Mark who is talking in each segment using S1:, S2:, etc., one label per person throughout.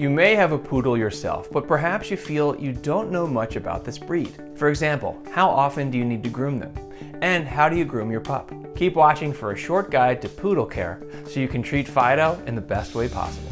S1: You may have a poodle yourself, but perhaps you feel you don't know much about this breed. For example, how often do you need to groom them? And how do you groom your pup? Keep watching for a short guide to poodle care so you can treat Fido in the best way possible.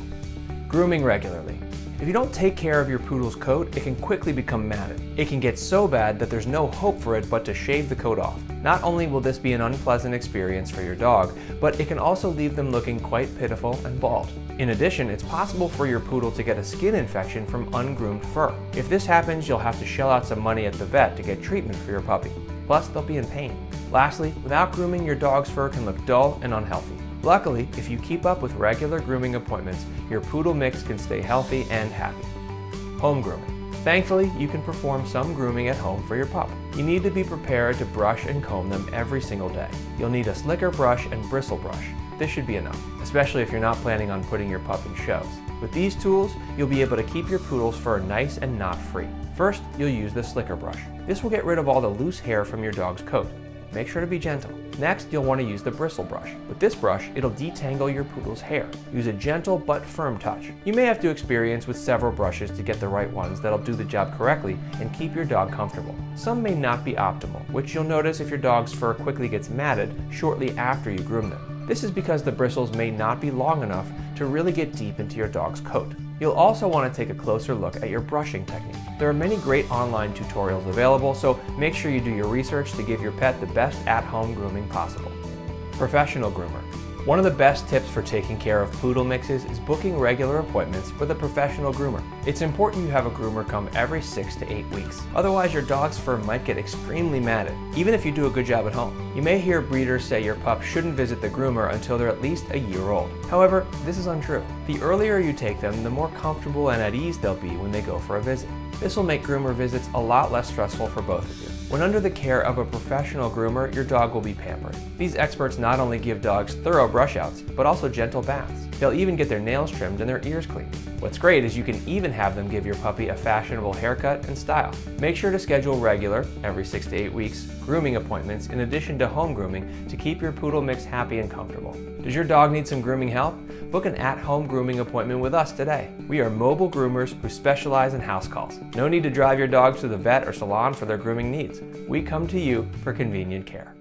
S1: Grooming regularly. If you don't take care of your poodle's coat, it can quickly become matted. It can get so bad that there's no hope for it but to shave the coat off. Not only will this be an unpleasant experience for your dog, but it can also leave them looking quite pitiful and bald. In addition, it's possible for your poodle to get a skin infection from ungroomed fur. If this happens, you'll have to shell out some money at the vet to get treatment for your puppy. Plus, they'll be in pain. Lastly, without grooming, your dog's fur can look dull and unhealthy. Luckily, if you keep up with regular grooming appointments, your poodle mix can stay healthy and happy. Home grooming. Thankfully, you can perform some grooming at home for your pup. You need to be prepared to brush and comb them every single day. You'll need a slicker brush and bristle brush. This should be enough, especially if you're not planning on putting your pup in shows. With these tools, you'll be able to keep your poodle's fur nice and knot-free. First, you'll use the slicker brush. This will get rid of all the loose hair from your dog's coat. Make sure to be gentle. Next, you'll want to use the bristle brush. With this brush, it'll detangle your poodle's hair. Use a gentle but firm touch. You may have to experience with several brushes to get the right ones that'll do the job correctly and keep your dog comfortable. Some may not be optimal, which you'll notice if your dog's fur quickly gets matted shortly after you groom them. This is because the bristles may not be long enough to really get deep into your dog's coat. You'll also want to take a closer look at your brushing technique. There are many great online tutorials available, so make sure you do your research to give your pet the best at-home grooming possible. Professional groomer. One of the best tips for taking care of poodle mixes is booking regular appointments with a professional groomer. It's important you have a groomer come every 6 to 8 weeks. Otherwise, your dog's fur might get extremely matted, even if you do a good job at home. You may hear breeders say your pup shouldn't visit the groomer until they're at least a year old. However, this is untrue. The earlier you take them, the more comfortable and at ease they'll be when they go for a visit. This will make groomer visits a lot less stressful for both of you. When under the care of a professional groomer, your dog will be pampered. These experts not only give dogs thorough brush-outs, but also gentle baths. They'll even get their nails trimmed and their ears cleaned. What's great is you can even have them give your puppy a fashionable haircut and style. Make sure to schedule regular, every 6 to 8 weeks, grooming appointments in addition to home grooming to keep your poodle mix happy and comfortable. Does your dog need some grooming help? Book an at-home grooming appointment with us today. We are mobile groomers who specialize in house calls. No need to drive your dogs to the vet or salon for their grooming needs. We come to you for convenient care.